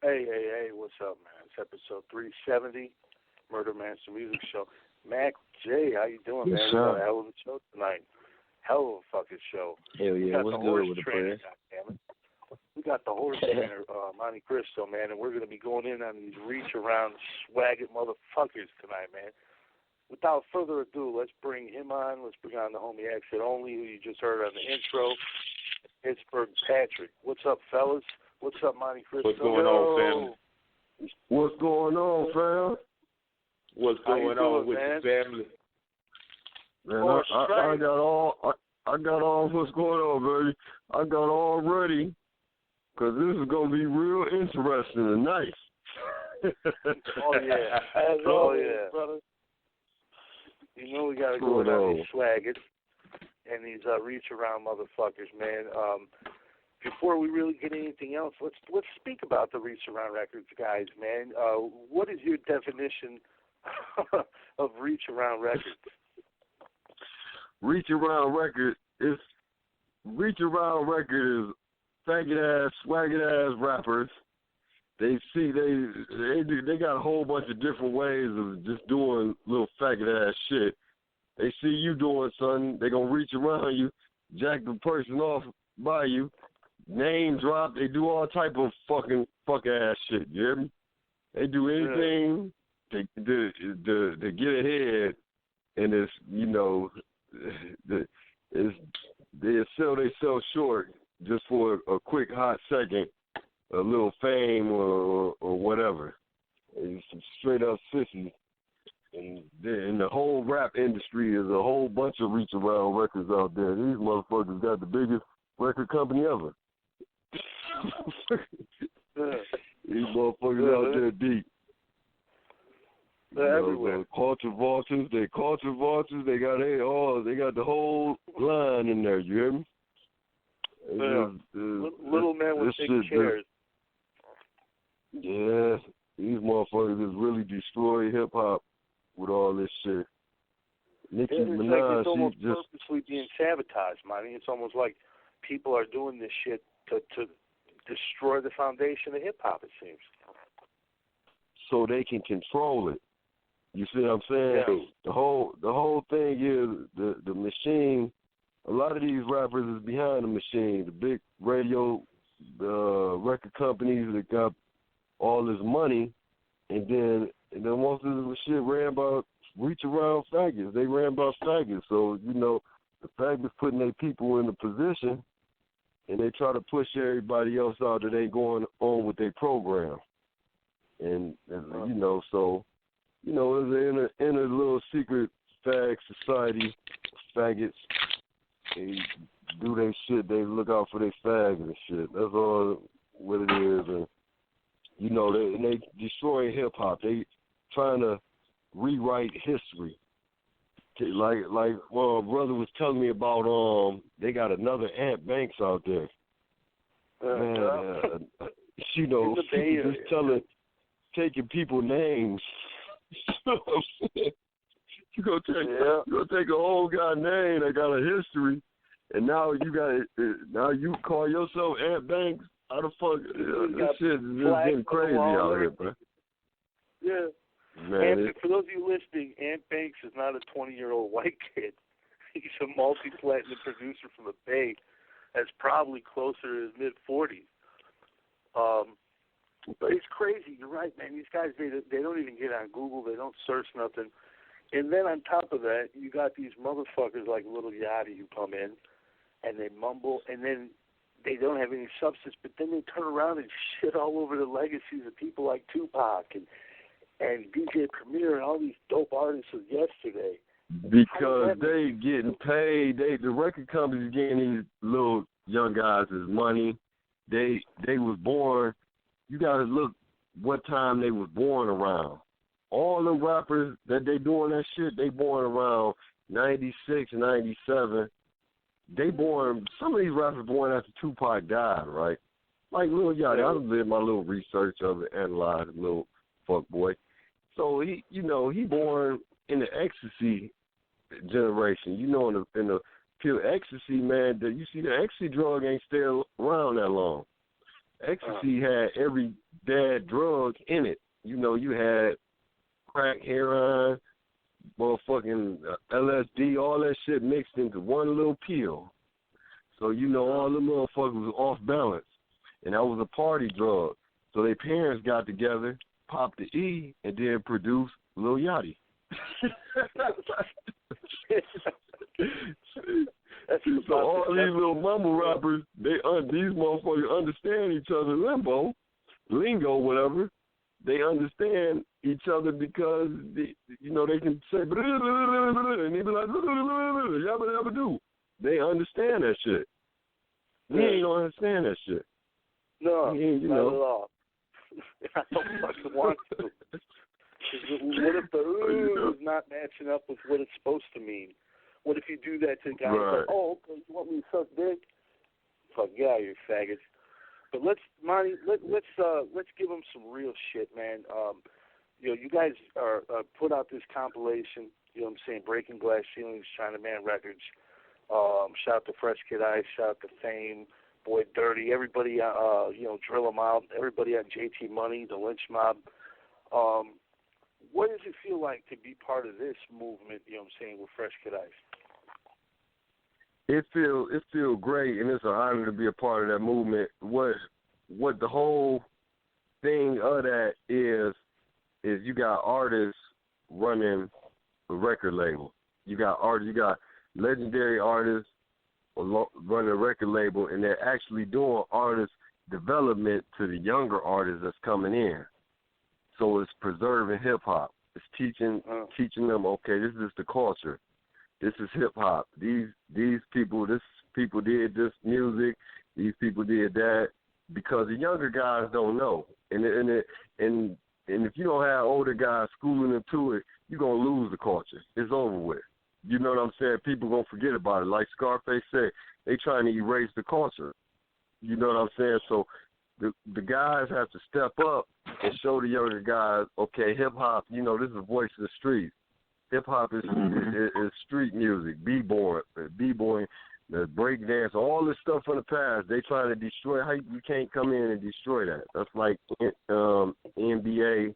Hey, what's up, man? It's episode 370, Murder Master Music Show. Mac J, how you doing, Yes, man? We sir. got a hell of a show tonight. Hell of a fucking show. Hell We yeah, got what's the good horse with the trainer, prayers? goddammit. We got the horse trainer, Monte Cristoe, man, and we're going to be going in on these reach-around, swag-it motherfuckers tonight, man. Without further ado, let's bring him on. Let's bring on the homie Exit Only, who you just heard on the intro, Pittsburgh Patrick. What's up, fellas? What's up, Monte Cristoe? What's going on, family? What's going on, fam? What's going on with man? the family? Man, I got all what's going on, baby. I got all ready, because this is going to be real interesting and nice. Oh, yeah. As always, brother. You know we got to go on these swaggers and these reach-around motherfuckers, man. Before we really get anything else, let's speak about the reach-around records, guys, man. What is your definition of reach-around records? Reach-around record is faggot-ass, swaggot-ass rappers. They got a whole bunch of different ways of just doing little faggot-ass shit. They see you doing something, they going to reach around you, jack the person off by you, name drop, they do all type of fucking fuck-ass shit, you hear me? They do anything to get ahead, and it's, you know, they sell themselves short just for a quick hot second, a little fame or whatever. It's some straight up sissies. And the whole rap industry is a whole bunch of reach around records out there. These motherfuckers got the biggest record company ever. These motherfuckers out there deep. They're everywhere. The culture vultures, they got the whole line in there, you hear me? Little man with big chairs. Yeah, these motherfuckers just really destroy hip hop with all this shit. Nicki Minaj, it's almost purposely being sabotaged, Monty. It's almost like people are doing this shit to destroy the foundation of hip hop. It seems. So they can control it. You see what I'm saying? Yeah. The whole thing is the machine. A lot of these rappers is behind the machine. The big radio, record companies that got all this money, and then most of the shit ran by reach around faggots. They ran by faggots. So, you know, the faggots putting their people in a position, and they try to push everybody else out that ain't going on with their program. And you know, so, you know, it's in a little secret fag society, faggots. They do their shit. They look out for their fags and shit. That's all what it is. And, you know, they destroy hip hop. They trying to rewrite history. Like a brother was telling me about. They got another Ant Banks out there. You know, just taking people names. You gonna take a old guy name that got a history, and now you call yourself Ant Banks. How the fuck? This shit is just getting crazy out here, bro. Yeah. Man, for those of you listening, Ant Banks is not a 20-year-old white kid. He's a multi-platinum producer from the Bay that's probably closer to his mid-40s. But it's crazy. You're right, man. These guys, they don't even get on Google. They don't search nothing. And then on top of that, you got these motherfuckers like Lil Yachty who come in and they mumble, and then they don't have any substance, but then they turn around and shit all over the legacies of people like Tupac and DJ Premier and all these dope artists of yesterday. Because they getting paid. The record companies getting these little young guys' money. They was born. You got to look what time they was born around. All the rappers that they doing that shit, they born around 96, 97. Some of these rappers born after Tupac died, right? Like Lil Yachty, I did my little research of it, analyzed a little fuck boy. So he born in the ecstasy generation. You know, in the pure ecstasy, man. You see, the ecstasy drug ain't stay around that long. Ecstasy had every bad drug in it. You know, you had crack, heroin, motherfucking LSD, all that shit mixed into one little pill. So, you know, all the motherfuckers was off balance. And that was a party drug. So their parents got together, popped the E, and then produced Lil Yachty. So all these little mumble rappers, these motherfuckers understand each other's lingo, whatever. They understand each other because, they can say, and they be like, yabba yabba do. They understand that shit. We ain't don't understand that shit. No, not at all. I don't fucking want to. What if the is not matching up with what it's supposed to mean? What if you do that to guys like, oh, okay, you want me to suck dick? Fuck yeah, you faggots. But let's give them some real shit, man. You guys are put out this compilation. You know what I'm saying? Breaking Glass Ceilings, China Man Records. Shout out to Fresh Kid Ice. Shout out to Fame, Boy Dirty. Everybody, Drill 'em Out. Everybody on JT Money, the Lynch Mob. What does it feel like to be part of this movement? You know what I'm saying, with Fresh Kid Ice? It feel great, and it's an honor to be a part of that movement. What the whole thing of that is you got artists running a record label. You got legendary artists running a record label, and they're actually doing artist development to the younger artists that's coming in. So it's preserving hip hop. It's teaching them, okay, this is the culture. This is hip hop. These people did this music. These people did that, because the younger guys don't know. And if you don't have older guys schooling them to it, you're gonna lose the culture. It's over with. You know what I'm saying? People gonna forget about it. Like Scarface said, they trying to erase the culture. You know what I'm saying? So the guys have to step up and show the younger guys, okay, hip hop, this is the voice of the street. Hip hop is street music, b-boy, the break dance, all this stuff from the past. They trying to destroy. How you can't come in and destroy that? That's like NBA.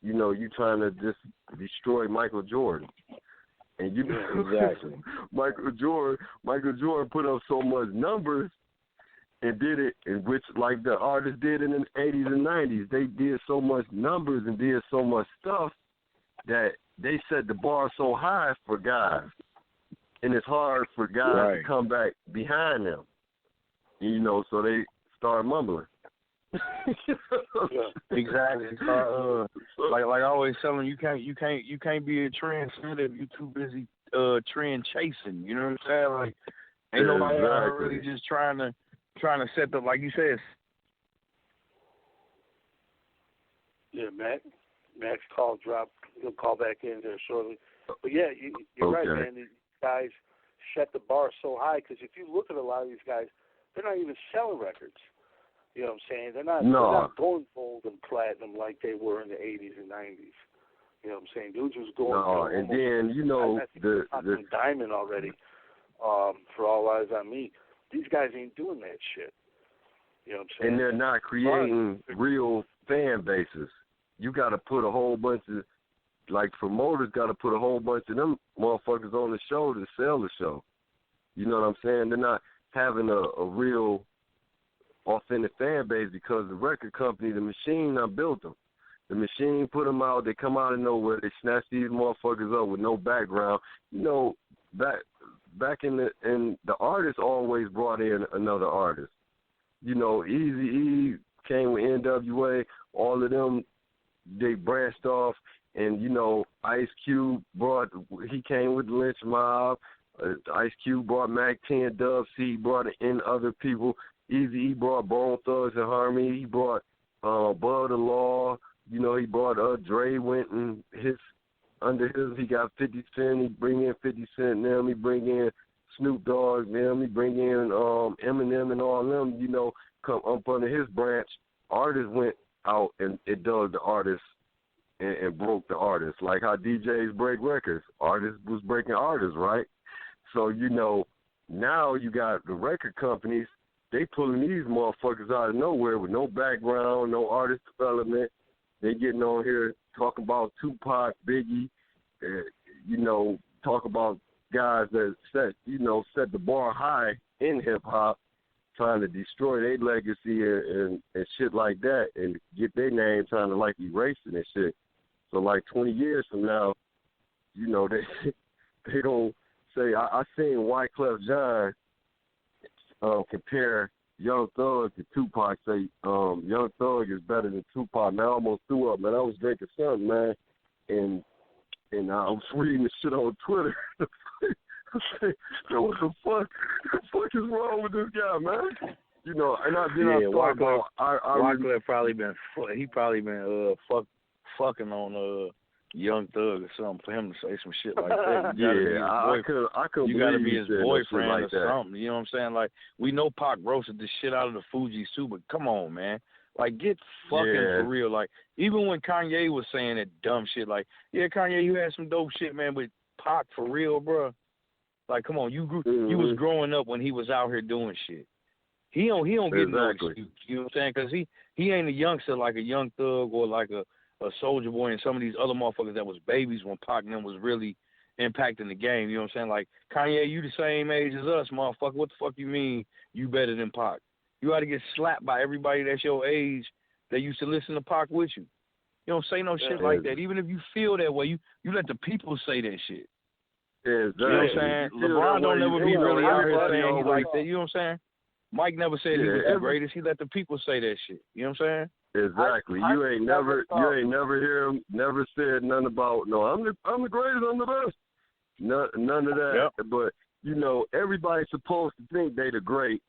You trying to just destroy Michael Jordan. And exactly. Michael Jordan put up so much numbers and did it, in which like the artists did in the 80s and 90s. They did so much numbers and did so much stuff that they set the bar so high for guys. And it's hard for guys to come back behind them. So they start mumbling. Exactly. Like I always tell them, you can't be a trendsetter if you're too busy trend chasing. You know what I'm saying? Like, ain't nobody really just trying to set the, like you said. Yeah, Max call dropped. He'll call back in there shortly. But yeah, you're right, man. These guys set the bar so high, because if you look at a lot of these guys, they're not even selling records. You know what I'm saying? They're not going gold and platinum like they were in the 80s and 90s. You know what I'm saying? Dudes was going. And then the diamond already. For All Eyes on Me, these guys ain't doing that shit. You know what I'm saying? And they're not creating real fan bases. You got to put a whole bunch of, like, promoters got to put a whole bunch of them motherfuckers on the show to sell the show. You know what I'm saying? They're not having a real authentic fan base, because the record company, the machine, I built them. The machine put them out. They come out of nowhere. They snatch these motherfuckers up with no background. Back in the artist always brought in another artist. Eazy-E came with NWA. All of them, they branched off. And, Ice Cube he came with the Lynch Mob. Ice Cube brought Mac 10, Dub C brought in other people. Eazy-E brought Bone Thugs and Harmony. He brought Bud the Law. He brought Dre went and under his, he got 50 Cent. He bring in 50 Cent now. He bring in Snoop Dogg now. He bring in Eminem and all them, come up under his branch. Artists went out and it dug the artists and broke the artists. Like how DJs break records. Artists was breaking artists, right? So, now you got the record companies. They pulling these motherfuckers out of nowhere with no background, no artist development. development. They getting on here talking about Tupac, Biggie, you know, talk about guys that set the bar high in hip hop, trying to destroy their legacy and shit like that, and get their name trying to like erasing and shit. So like 20 years from now, you know, they don't say. I seen Wyclef Jean compare Young Thug to Tupac. Say Young Thug is better than Tupac. Man, I almost threw up. Man, I was drinking something, man, and I was reading the shit on Twitter. I said, what the fuck? What the fuck is wrong with this guy, man? You know, and I thought about Wyclef probably been fucking on Young Thug or something for him to say some shit like that. I could. You gotta be his boyfriend like or that. something. You know what I'm saying? Like, we know Pac roasted the shit out of the Fugees too, but come on, man. Like, get fucking for real. Like, even when Kanye was saying that dumb shit, like, yeah, Kanye, you had some dope shit, man, but Pac for real, bro. Like, come on, you was growing up when he was out here doing shit. He don't get no excuse. You know what I'm saying? Because he ain't a youngster like a Young Thug or like a Soulja Boy and some of these other motherfuckers that was babies when Pac and them was really impacting the game. You know what I'm saying? Like, Kanye, you the same age as us, motherfucker. What the fuck you mean you better than Pac? You ought to get slapped by everybody that's your age that used to listen to Pac with you. You don't say no shit like that. Even if you feel that way, you let the people say that shit. Exactly. You know what I'm saying? LeBron don't never be really out here saying he like that. You know what I'm saying? Mike never said he was the greatest. He let the people say that shit. You know what I'm saying? Exactly. You ain't never hear him never said nothing about I'm the greatest, I'm the best. None of that. Yep. But you know, everybody's supposed to think they the great.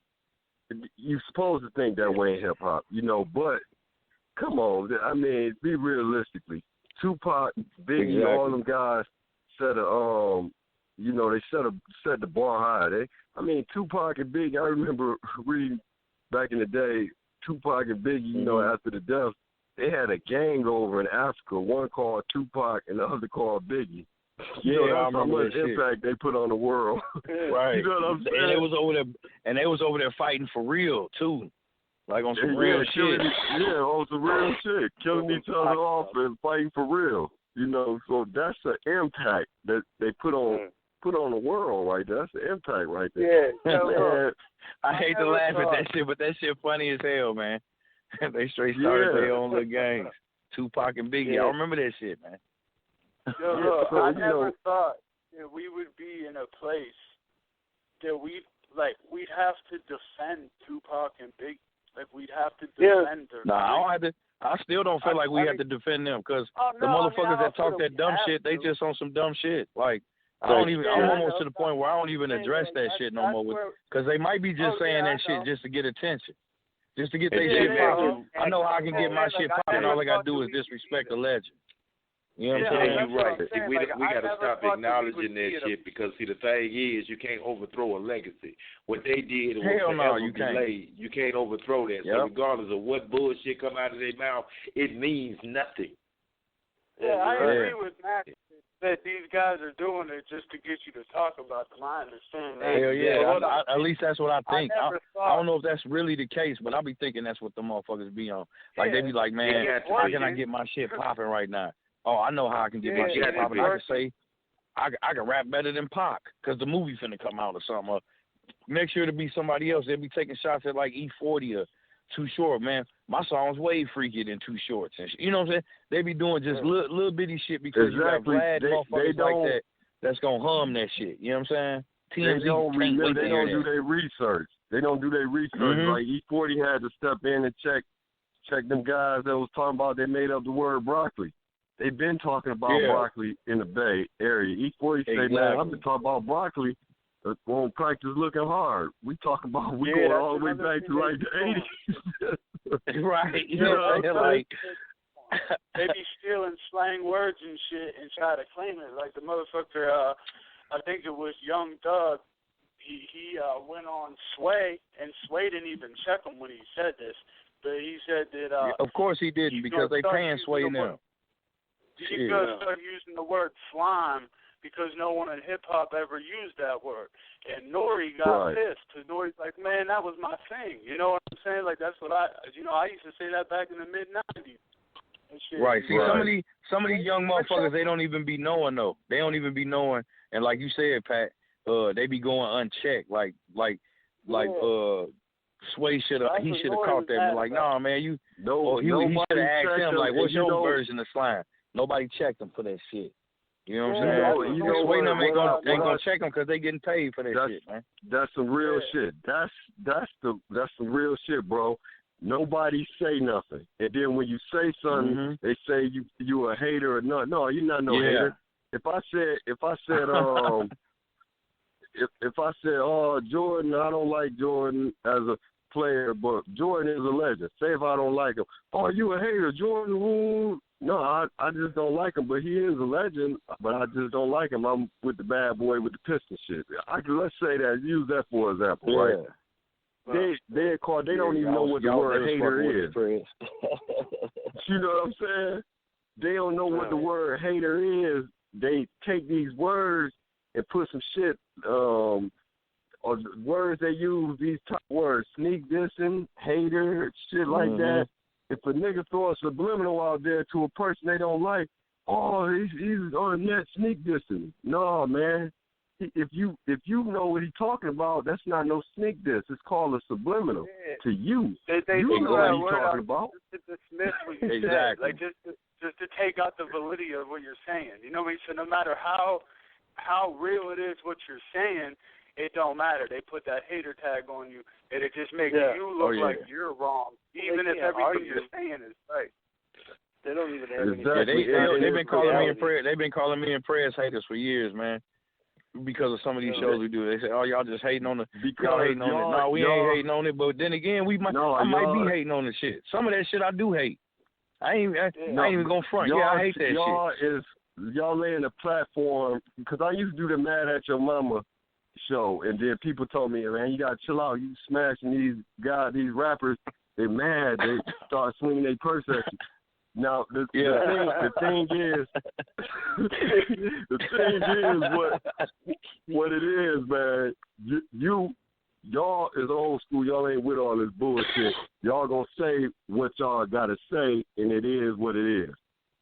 You're supposed to think that way in hip hop, you know. But come on, I mean, be realistically. Tupac, Biggie, all them guys set they set the bar high. Tupac and Biggie. I remember reading back in the day, Tupac and Biggie. You know, after the death, they had a gang over in Africa. One called Tupac and the other called Biggie. Yeah, that's how much impact they put on the world. Right. You know what I'm saying? And they was over there fighting for real too, like on some real shit. On some real shit, killing each other off and fighting for real. You know, so that's the impact that they put on the world right there. That's the impact right there. Yeah. I hate to laugh at that shit, but that shit funny as hell, man. They straight started their own little gangs. Tupac and Biggie. I remember that shit, man. I never thought that we would be in a place that we'd have to defend Tupac and Biggie. Like, we'd have to defend them. I still don't feel like we have to defend them because the motherfuckers that talk that dumb shit, they just on some dumb shit. Like, I'm almost to the point where I don't even address that shit no more because they might be just saying that shit just to get attention. Just to get their shit popping. I know how I can get my shit popping. All I got to do is disrespect the legend. You know what I'm saying? You're right. We got to stop acknowledging that shit because, see, the thing is, you can't overthrow a legacy. What they did was delayed. You can't overthrow that. So regardless of what bullshit come out of their mouth, it means nothing. Yeah, I agree with Max that these guys are doing it just to get you to talk about them. I understand that. Hell yeah. At least that's what I think. I don't know if that's really the case, but I be thinking that's what the motherfuckers be on. Like, they be like, man, how can I get my shit popping right now? Oh, I know how I can get my shit popping. I can say I can rap better than Pac because the movie finna come out or something. Or next year to be somebody else. They'll be taking shots at like E40 or Too Short. Man, my song's way freakier than Too Shorts. And you know what I'm saying? They be doing just little bitty shit because you got Vlad motherfuckers like that that's going to hum that shit. You know what I'm saying? TMZ they don't do their research. They don't do their research. Like E40 had to step in and check them guys that was talking about they made up the word broccoli. They've been talking about broccoli in the Bay Area. E40 say, man, I've been talking about broccoli on Practice Looking Hard. We talking about going all the way back to like the 80s. Right. You know what I'm saying? They be stealing slang words and shit and try to claim it. Like the motherfucker, I think it was Young Thug. He went on Sway, and Sway didn't even check him when he said this. But he said that... of course he didn't, because they paying Sway now. He's going to start using the word slime because no one in hip-hop ever used that word. And Nori got pissed because Nori's like, man, that was my thing. You know what I'm saying? Like, that's what I used to say that back in the mid-90s. Right. See, some of these young motherfuckers, they don't even be knowing though. They don't even be knowing, and like you said, Pat, they be going unchecked. Like Sway should have caught that. Like, nah, man, he should have asked him like, what's your version of slime? Nobody checked him for that shit. You know what I'm saying? Sway them ain't gonna check them because they getting paid for that shit, man. That's some real shit. That's some real shit, bro. Nobody say nothing, and then when you say something, they say you a hater or not. No, you're not no hater. If I said, oh, Jordan, I don't like Jordan as a player, but Jordan is a legend. Say if I don't like him, oh, you a hater, Jordan? Ooh. No, I just don't like him, but he is a legend. But I just don't like him. I'm with the bad boy with the pistol shit. Let's say that. Use that for example, right? They don't even know what the word hater is. You know what I'm saying? They don't know what the word hater is. They take these words and put some shit, or words they use, these top words, sneak dissing, hater, shit like that. If a nigga throw a subliminal out there to a person they don't like, oh, he's on the net sneak dissing. No, man. If you know what he's talking about, that's not no sneak diss. It's called a subliminal to you. They you know what he's talking about. To dismiss what you said, like just to take out the validity of what you're saying. You know what I mean? So no matter how real it is what you're saying, it don't matter. They put that hater tag on you, and it just makes you look like you're wrong, even if everything you're saying is right. They don't even have they've been calling me and prayer. They've been calling me and prayers haters for years, man. Because of some of these shows we do, they say, "Oh, y'all just hating on it. Y'all hating on it." No, we ain't hating on it. But then again, I might be hating on the shit. Some of that shit I do hate. I ain't even gonna front. I hate that shit. Y'all laying a platform, because I used to do the Mad at Your Mama show, and then people told me, man, you gotta chill out. You smashing these rappers. They mad. They start swinging their purse at you. Now the thing is what it is, man. Y'all is old school. Y'all ain't with all this bullshit. Y'all gonna say what y'all gotta say, and it is what it is.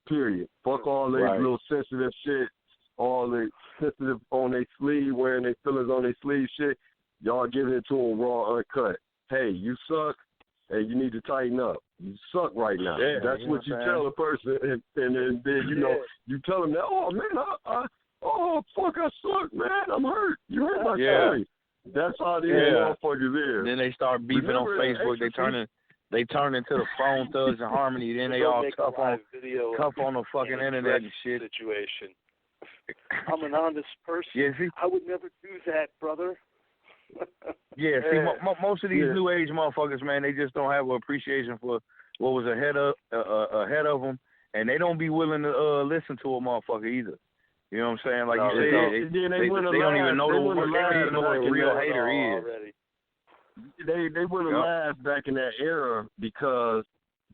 Period. Fuck all this little sensitive shit, all the sensitive on their sleeve, wearing their feelings on their sleeve shit. Y'all giving it to them raw, uncut. Hey, you suck. Hey, you need to tighten up. You suck right now. Yeah, that's what you tell a person, and then you tell them that. Oh man, fuck, I suck, man. I'm hurt. You hurt my feelings. That's how these motherfuckers is. Then they start beefing on Facebook. They turn into the phone thugs and harmony. Then they all cuff on the fucking internet and shit. Situation. I'm an honest person. Yeah, see? I would never do that, brother. See, most of these new age motherfuckers, man, they just don't have an appreciation for what was ahead of them, and they don't be willing to listen to a motherfucker either. You know what I'm saying? Like you said, they don't even know what a real hater is. They would have laughed back in that era, because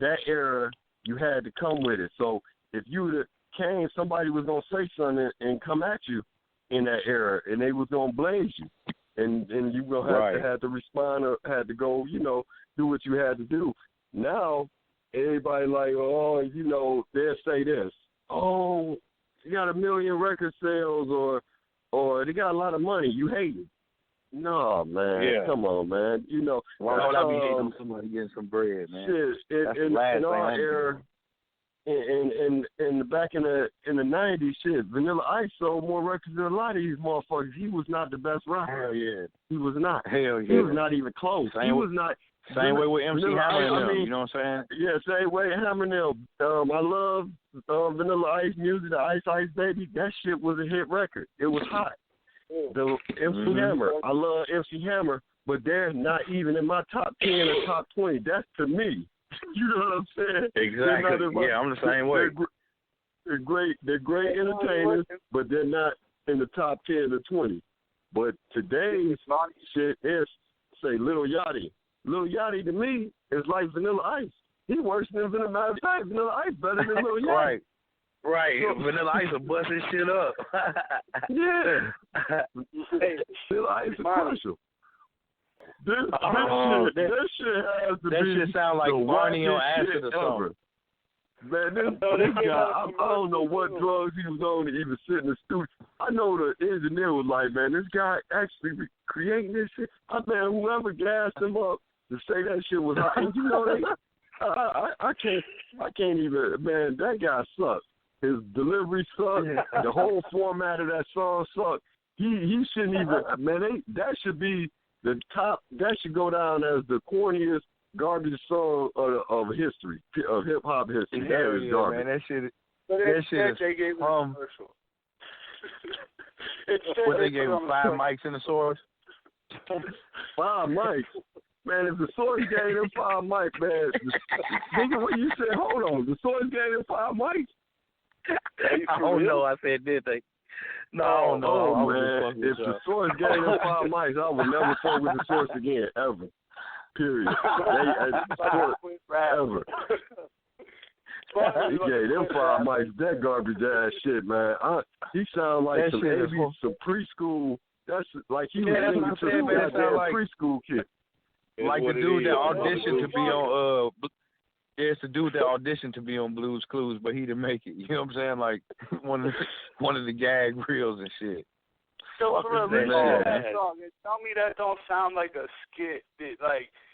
that era you had to come with it. So if you would have came, somebody was gonna say something and come at you in that era, and they was gonna blaze you. And you will have to respond or had to go, do what you had to do. Now, everybody like, they'll say this. Oh, you got 1 million record sales, or they got a lot of money. You hate it. No, man. Come on, man. Why would I be hating on somebody getting some bread, man? Shit, in our era, and back in the 90s, shit, Vanilla Ice sold more records than a lot of these motherfuckers. He was not the best rapper. Hell yeah. He was not. Hell yeah. He was not even close. He was not. Same way with MC Hammer and them, you know what I'm saying? Yeah, same way Hammer and them. I love Vanilla Ice music, the Ice Ice Baby. That shit was a hit record. It was hot. The MC Hammer. I love MC Hammer, but they're not even in my top 10 or top 20. That's to me. You know what I'm saying? Exactly. I'm the same way. They're great entertainers, but they're not in the top 10 or 20. But today's shit is, say, Lil Yachty. Lil Yachty, to me, is like Vanilla Ice. He worse than Vanilla. Matter of fact, Vanilla Ice better than Lil Yachty. Right. Vanilla Ice will bust his shit up. Yeah. Vanilla Ice is crucial. This shit has to be. That shit sound like Barney on acid or something. Man, this guy, I don't know what drugs he was on to even sit in the studio. I know the engineer was like, man, this guy actually creating this shit. Man, whoever gassed him up to say that shit was hot. And you know, I can't even, man, that guy sucks. His delivery sucked. The whole format of that song sucked. He shouldn't even, man, that should be the top, that should go down as the corniest garbage song of history, of hip hop history. That is garbage. Man, that shit is they gave him a commercial. What, they gave him 5 mics in the source? 5 mics? Man, if the source gave him 5 mics, man, think of what you said. Hold on, the source gave him 5 mics? I don't know. I said, did they? No, I don't know. Oh, man. If the source gave him 5 mics, I would never fuck with the source again, ever. Period. Ever. He gave them 5 mics, that garbage ass shit, man. He sound like some preschool. That's like he was singing to some goddamn preschool kid. Like the dude that auditioned to be on it's the dude that auditioned to be on Blue's Clues, but he didn't make it. You know what I'm saying? Like one of the gag reels and shit. So for a that song, tell me that don't sound like a skit.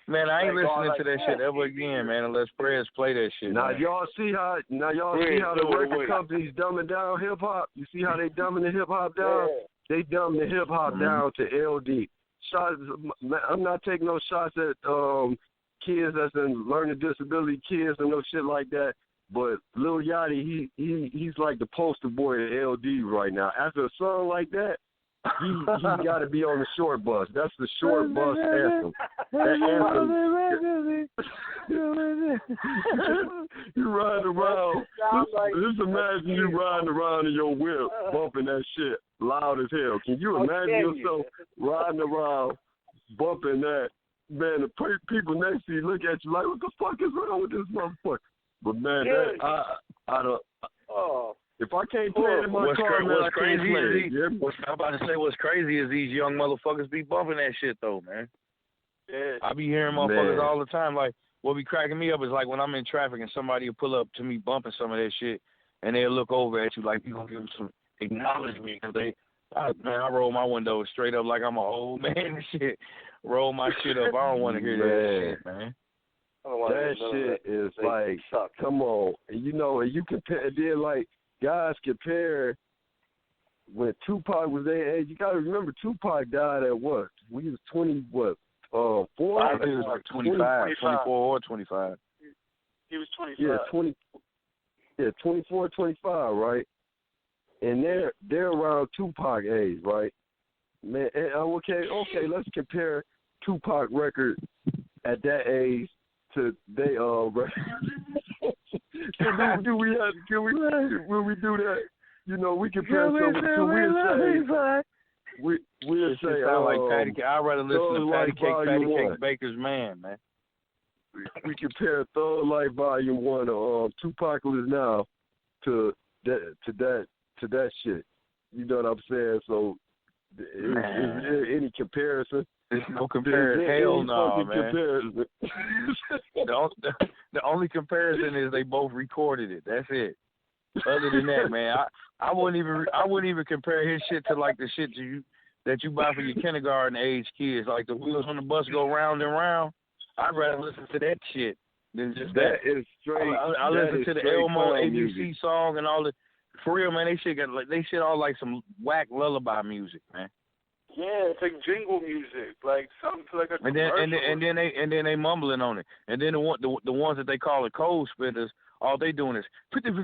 Man, I ain't listening to that shit ever again, man, unless Prez play that shit. Now y'all see how the record companies dumbing down hip hop? You see how they dumbing the hip hop down? Yeah. They dumbed the hip hop down to LD. Shots, I'm not taking no shots at kids that's in learning disability kids and no shit like that. But Lil Yachty, he's like the poster boy of LD right now. After a song like that, he got to be on the short bus. That's the short bus anthem. That anthem. You riding around. Just imagine you riding around in your whip, bumping that shit loud as hell. Can you imagine yourself riding around, bumping that? Man, the people next to you look at you like, what the fuck is wrong with this motherfucker? But man, I don't. If I can't play it in my car, man, I can't play it. I'm about to say what's crazy is these young motherfuckers be bumping that shit, though, man. Yeah. I be hearing motherfuckers all the time. Like, what be cracking me up is like when I'm in traffic and somebody will pull up to me bumping some of that shit, and they'll look over at you like you gonna give them some acknowledgement. Because I roll my window straight up like I'm an old man and shit. Roll my shit up. I don't want to hear that shit, man. That shit is like, come on. You know, and you compare, then like, guys compare when Tupac was their age. You got to remember, Tupac died at what? We was 20, what? 4? I think it was like 25, 24 or 25. He was 25. Yeah, 24, 25, right? And they're around Tupac age, right? Man, okay, let's compare Tupac record at that age to they record. Will we do that? You know, we compare something to we'll say like Patty. I'd rather listen to Patty Cake Baker's Man. We compare Thug Life Volume 1 of Tupac is now to that shit. You know what I'm saying? So is there any comparison? There's no comparison. Hell no, man. Comparison. The only comparison is they both recorded it. That's it. Other than that, man, I wouldn't even compare his shit to like the shit that you buy for your kindergarten age kids. Like the wheels on the bus go round and round. I'd rather listen to that shit than just that. That is straight. I listen to the Elmo ABC song and all the. For real, man, they shit all like some whack lullaby music, man. Yeah, it's like jingle music, like something like a commercial. And then they mumbling on it. And then the ones that they call the cold spitters, all they doing is 50. They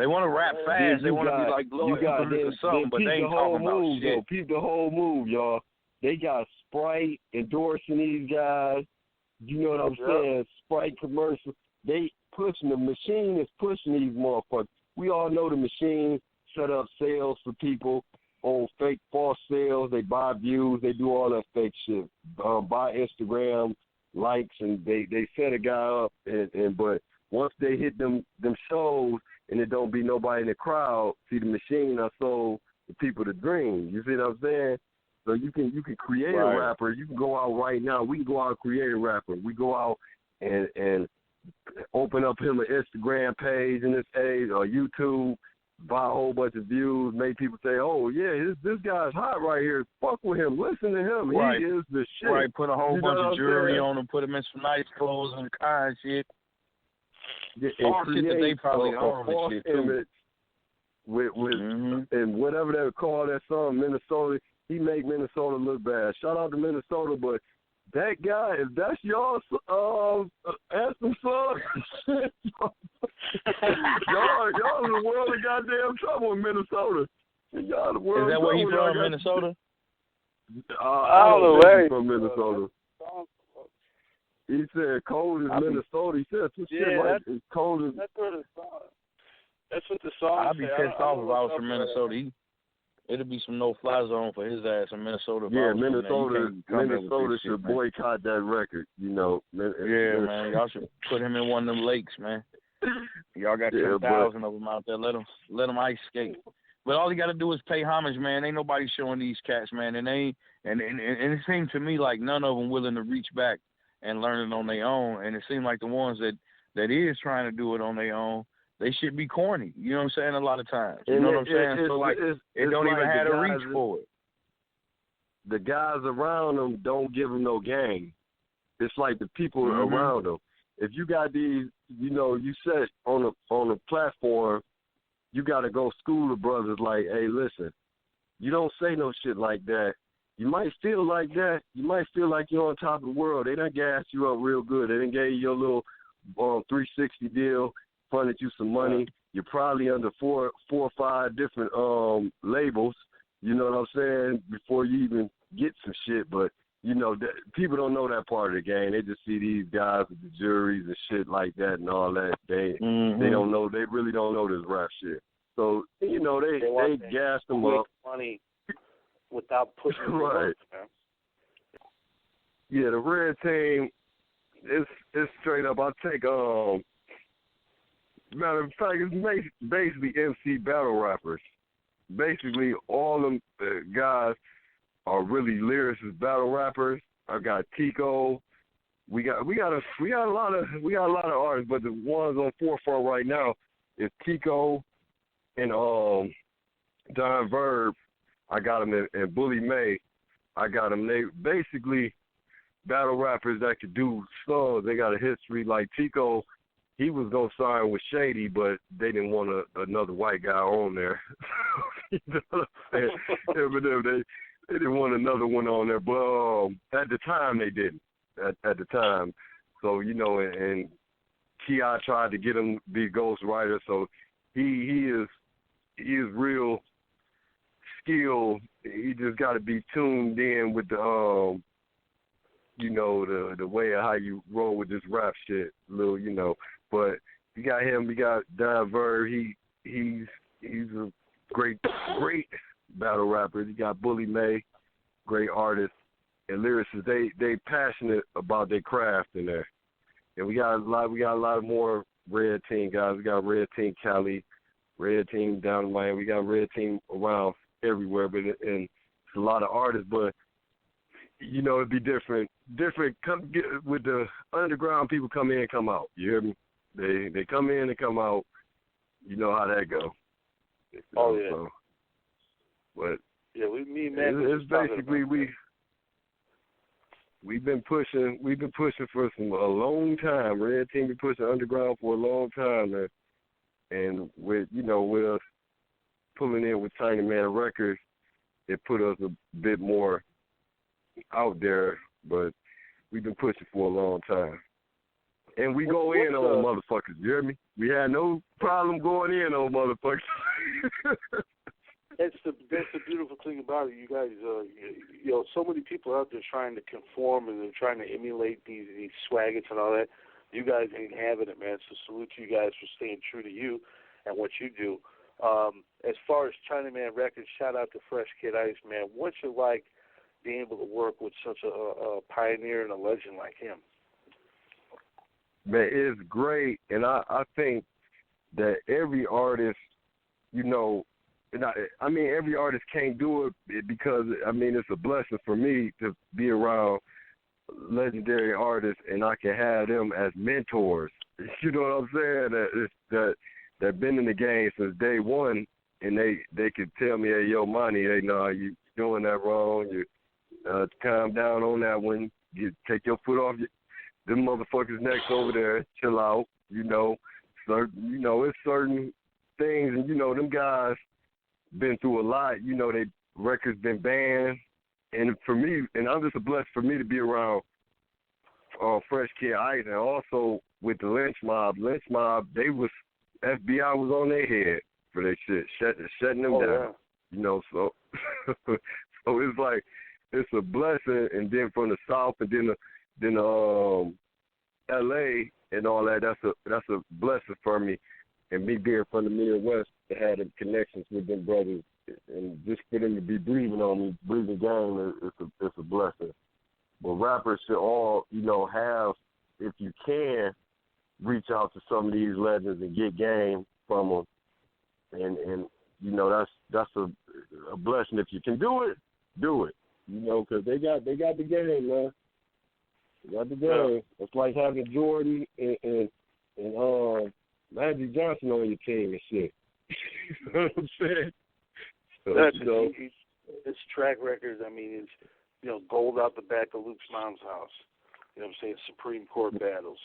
want to rap fast. They want to be like Lloyd or something, but they ain't talking about shit. Peep the whole move, y'all. They got Sprite endorsing these guys. You know what I'm saying? Sprite commercial. The machine is pushing these motherfuckers. We all know the machine set up sales for people on fake false sales. They buy views. They do all that fake shit. Buy Instagram likes, and they set a guy up. But once they hit them shows and it don't be nobody in the crowd, see, the machine I sold the people the dream. You see what I'm saying? So you can create a rapper. You can go out right now. We can go out and create a rapper. We go out and open up him an Instagram page in this age or YouTube, buy a whole bunch of views, make people say, "Oh yeah, this guy's hot right here. Fuck with him. Listen to him. Right. He is the shit." Right. Put a whole bunch of jewelry on him. Put him in some nice clothes and car and shit. All shit that they probably own and shit too. With and whatever they call that song, Minnesota, he make Minnesota look bad. Shout out to Minnesota, but that guy, if that's y'all's anthem song, y'all in the world of goddamn trouble in Minnesota. Y'all the world. Is that where he's from, Minnesota? I don't know where he's from, Minnesota. He said cold as Minnesota. He said some shit like it's cold as. That's what the song. I'd be pissed off if I was from Minnesota. It'd be some no-fly zone for his ass in Minnesota. Yeah, Minnesota should boycott that record. You know. Yeah, man. Y'all should put him in one of them lakes, man. Y'all got 10,000 of them out there. Let them ice skate. But all you got to do is pay homage, man. Ain't nobody showing these cats, man. And it seemed to me like none of them willing to reach back and learn it on their own. And it seemed like the ones that is trying to do it on their own, they should be corny. You know what I'm saying? A lot of times. You know what I'm saying? So, like, it don't even have to reach for it. The guys around them don't give them no game. It's like the people around them. If you got these, you know, you set on a platform, you got to go school the brothers like, hey, listen, you don't say no shit like that. You might feel like that. You might feel like you're on top of the world. They done gassed you up real good. They done gave you your little 360 deal, funded you some money. You're probably under four or five different labels, you know what I'm saying, before you even get some shit. But, you know, people don't know that part of the game. They just see these guys with the juries and shit like that and all that. They don't know. They really don't know this rap shit. So, you know, they gassed them up. Money without pushing them right. Man. Yeah, the red team, it's straight up. I'll take, matter of fact, it's basically MC battle rappers. Basically, all them guys are really lyricist battle rappers. I got Tico. We got a lot of artists, but the ones on forefront right now is Tico and Don Verb. I got them in Bully May. I got them. They basically battle rappers that could do songs. They got a history like Tico. He was going to sign with Shady, but they didn't want another white guy on there. You know what I'm saying? They didn't want another one on there. But at the time, they didn't. At the time. So, you know, and T.I. tried to get him to be a ghostwriter. So he is real skilled. He just got to be tuned in with the, you know, the way of how you roll with this rap shit, little, you know. But you got him. We got Don Verb. He's a great battle rapper. You got Bully May, great artist and lyricists. They passionate about their craft in there. And we got a lot of more Red Team guys. We got Red Team Cali, Red Team down in Miami. We got Red Team around everywhere. And it's a lot of artists, but you know, it'd be different. With the underground people come in, come out. You hear me? They come in and come out. You know how that go. Oh yeah. So, but yeah, it's basically we've been pushing for a long time. Red Team been pushing underground for a long time, man. And with us pulling in with Tiny Man Records, it put us a bit more out there, but we've been pushing for a long time. And we go in on motherfuckers, you hear me? We had no problem going in on motherfuckers. That's the beautiful thing about it. You guys, you know, so many people out there trying to conform and they're trying to emulate these swaggets and all that. You guys ain't having it, man. So salute to you guys for staying true to you and what you do. As far as Chinaman Records, shout out to Fresh Kid Ice, man. What's it like being able to work with such a pioneer and a legend like him? Man, it's great, and I think that every artist, you know, I mean, every artist can't do it because, I mean, it's a blessing for me to be around legendary artists, and I can have them as mentors. You know what I'm saying? That been in the game since day one, and they could tell me, hey, yo, Monty, hey, no, you doing that wrong. You calm down on that one. You take your foot off them motherfuckers next over there. Chill out. You know, it's certain things, and them guys been through a lot. They records been banned, and for me, and I'm just a blessed for me to be around Fresh Kid Ice, and also with the Lynch Mob. Lynch Mob, they was FBI was on their head for their shit, shutting them down. Yeah. So so it's like it's a blessing, and then from the South, and then L.A. and all that. That's a blessing for me, and me being from the Midwest to have the connections with them brothers, and just for them to be breathing on me, breathing game, it's a blessing. But rappers should all, have, if you can, reach out to some of these legends and get game from them, and that's a blessing. If you can do it, do it. Because they got the game, man. They got the game. It's like having Jordan and Magic Johnson on your team and shit. You know what I'm saying? So, his track record, it's gold out the back of Luke's mom's house. You know what I'm saying? Supreme Court battles.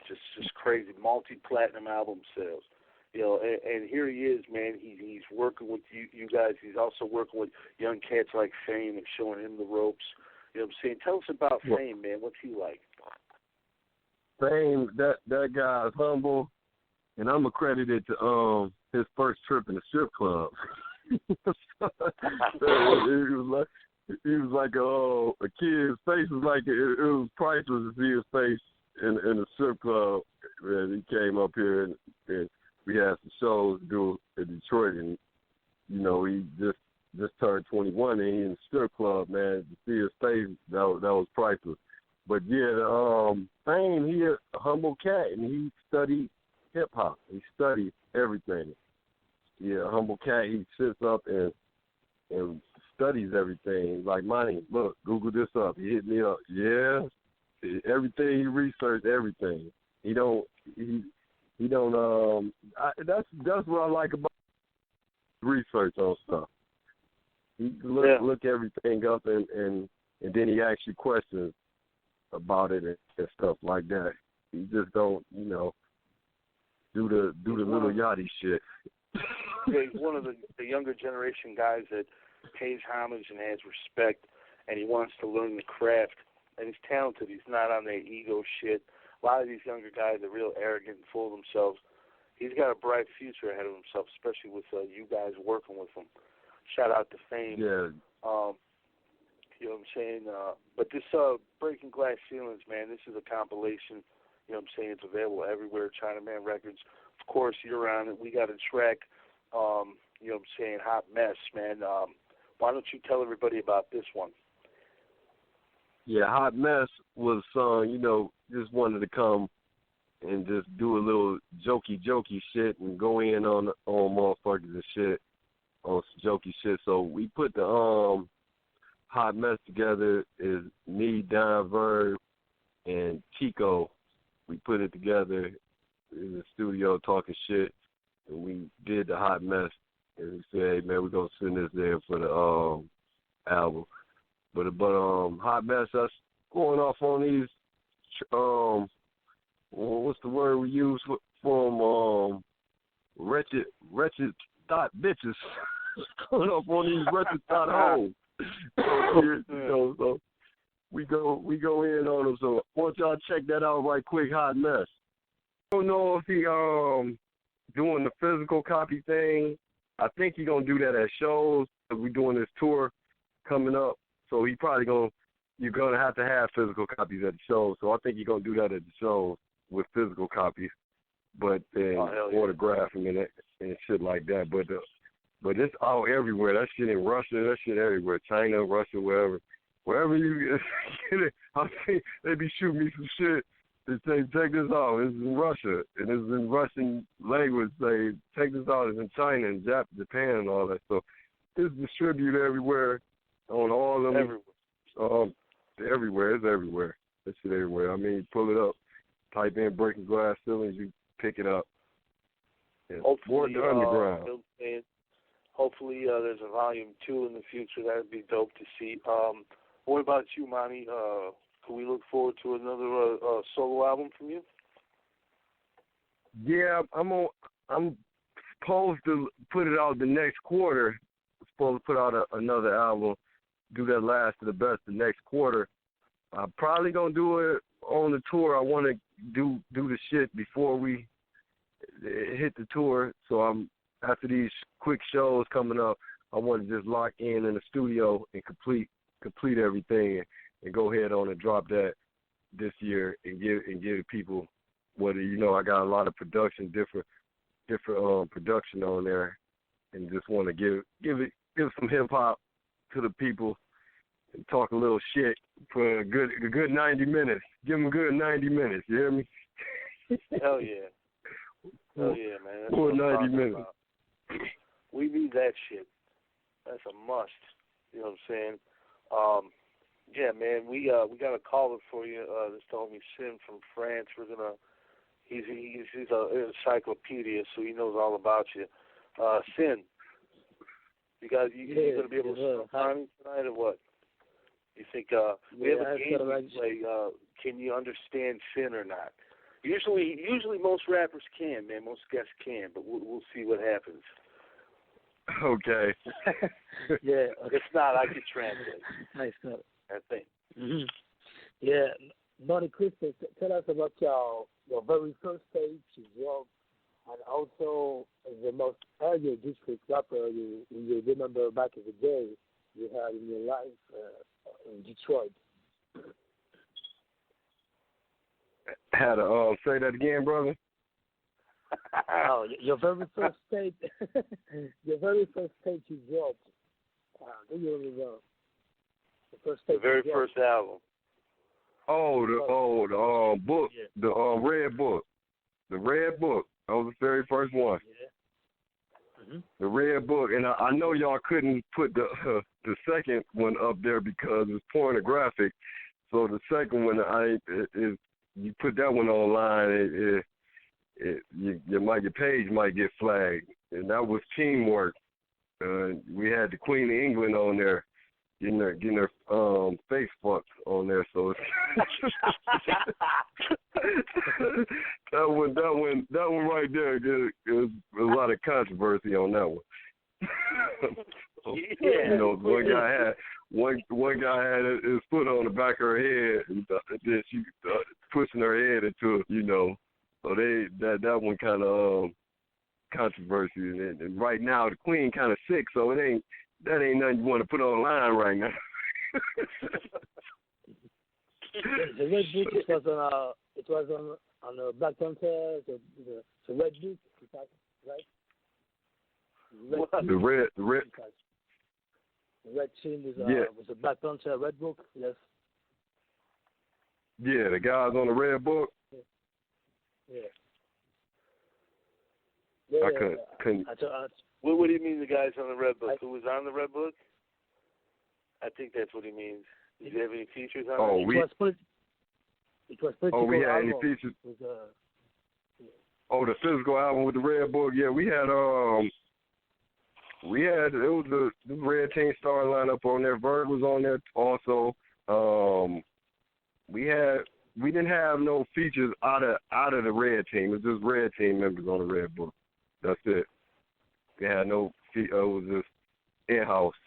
Just crazy. Multi-platinum album sales. And here he is, man. He's working with you guys. He's also working with young cats like Fame and showing him the ropes. You know what I'm saying? Tell us about Fame, man. What's he like? Fame, that guy's humble, and I'm accredited to his first trip in the strip club. He was like a kid's face was like it was priceless to see his face in the strip club. And he came up here and we had some shows to do in Detroit, and he just turned 21 and he in the strip club, man. To see his face, that was priceless. But yeah, Fame, he a humble cat, and he studied hip hop. He studied everything. Yeah, a humble cat. He sits up and studies everything. Like, Monty, look, Google this up. He hit me up. Yeah, everything. He researched everything. That's what I like about research on stuff. He look everything up and then he asks you questions about it and stuff like that. He just don't, do the little yachty shit. Yeah, he's one of the younger generation guys that pays homage and has respect, and he wants to learn the craft, and he's talented. He's not on their ego shit. A lot of these younger guys are real arrogant and full of themselves. He's got a bright future ahead of himself, especially with you guys working with him. Shout out to Fame. Yeah. You know what I'm saying? But this Breaking Glass Ceilings, man, this is a compilation. You know what I'm saying? It's available everywhere, Chinaman Records. Of course, you're on it. We got a track, you know what I'm saying, Hot Mess, man. Why don't you tell everybody about this one? Yeah, Hot Mess was a song, just wanted to come and just do a little jokey shit and go in on motherfuckers and shit, on some jokey shit. So we put the Hot Mess together, is me, Don Verb, and Chico. We put it together in the studio talking shit, and we did the Hot Mess. And we said, hey, man, we're going to send this there for the album. But Hot Mess, that's going off on these, what's the word we use for wretched thought bitches. Going off on these wretched thought hoes. So we go in on them. So I want y'all to check that out right quick, Hot Mess. I don't know if he doing the physical copy thing. I think he gonna do that at shows. We're doing this tour coming up, so he probably you're gonna have to have physical copies at the shows. So I think he's gonna do that at the shows with physical copies, but then autograph them and shit like that. But it's out everywhere. That shit in Russia, that shit everywhere. China, Russia, wherever you get it. I think they be shooting me some shit. They say, check this out. It's in Russia, and it's in Russian language. Say, check this out. It's in China and Japan and all that. So it's distributed everywhere on all of them. everywhere. It's everywhere. That shit everywhere. I mean, pull it up, type in breaking glass ceilings, you pick it up. Yeah. Hopefully, underground. Hopefully, there's a volume 2 in the future. That would be dope to see. What about you, Monty? Can we look forward to another solo album from you? Yeah, I'm supposed to put it out the next quarter. I'm supposed to put out another album. Do that last to the best the next quarter. I'm probably gonna do it on the tour. I want to do the shit before we hit the tour. So after these quick shows coming up, I want to just lock in the studio and complete everything and go ahead on and drop that this year and give the people what I got a lot of production, different production on there, and just want to give some hip hop to the people and talk a little shit for a good 90 minutes. Give them a good 90 minutes. You hear me? Hell yeah. Hell yeah, man. That's for 90 minutes. About. We need that shit. That's a must. You know what I'm saying? Yeah, man. We got a caller for you. This homie Sin from France. He's an encyclopedia, so he knows all about you. Sin, you gonna be able to find me tonight or what? You think we have a game we play? Can you understand Sin or not? Usually most rappers can, man. Most guests can, but we'll see what happens. Okay. Yeah. If not, I could translate. Nice. I think. Mm-hmm. Yeah. Monte Cristoe, tell us about your very first stage, your job, and also the most early district rapper you remember back in the day you had in your life in Detroit. Had to say that again, brother. Oh, your very first stage, you dropped. Do you remember the first stage? The very first album. Oh, the book, yeah. The Red Book. The Red Book. That was the very first one. Yeah. Mm-hmm. The Red Book, and I know y'all couldn't put the second one up there because it's pornographic. So the second one, you put that one online, your page might get flagged, and that was teamwork. We had the Queen of England on there, getting her face fucked on there. So that one right there, there was a lot of controversy on that one. Yeah. One guy had his foot on the back of her head, and then she pushing her head into it, So that one kind of controversy, and right now the Queen kind of sick, so that ain't nothing you want to put online right now. The Red Book, it was on the Black Panther, the Red Book, right? The red. The Red Team was a Black Panther Red Book, yes. Yeah, the guys on the Red Book. Yeah. I couldn't. What do you mean the guys on the Red Book? Who was on the Red Book? I think that's what he means. Did you have any features on it? It was political. We had any features? The physical album with the Red Book. Yeah, we had it was the Red Team star lineup on there. Verb was on there also. We didn't have no features out of the Red Team. It was just Red Team members on the Red Book. That's it. We had no it was just in-house.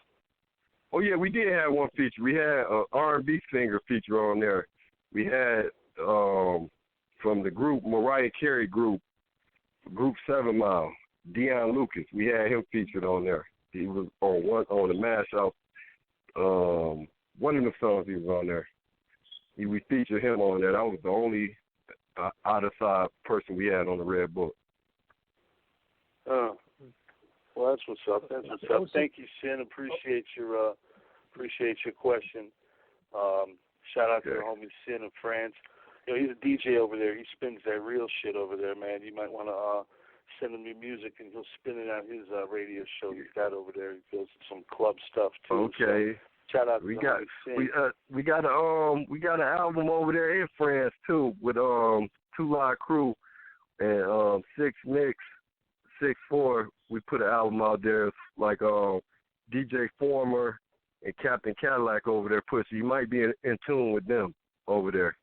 Oh yeah, we did have one feature. We had an R&B singer feature on there. We had from the group Mariah Carey group 7 Mile, Deion Lucas. We had him featured on there. He was on the mashup. One of the songs he was on there. We featured him on there. That was the only out-of-side person we had on the Red Book. Well, that's what's up. Thank you, Sin. Appreciate your question. Shout out to the homie Sin in France. He's a DJ over there. He spins that real shit over there, man. You might want to send him your music, and he'll spin it on his radio show he's got over there. He does some club stuff too. Okay. Shout out we to got we got an album over there in France too with Two Live Crew and 6 Mix 6-4. We put an album out there like DJ Former and Captain Cadillac over there pushing. You might be in tune with them over there.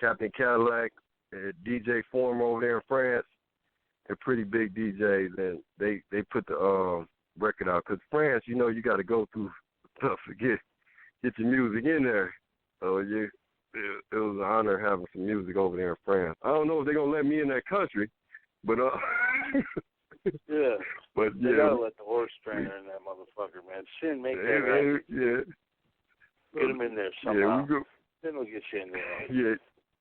Captain Cadillac and DJ Former over there in France. They're pretty big DJs, and they put the record out. Because France, you know, you got to go through stuff to get your music in there. So it was an honor having some music over there in France. I don't know if they're going to let me in that country, but yeah. But they gotta let the horse trainer in that motherfucker, man. Sin, make that right. Yeah. Get him in there somehow. Yeah, Then we'll get you in there. Yeah.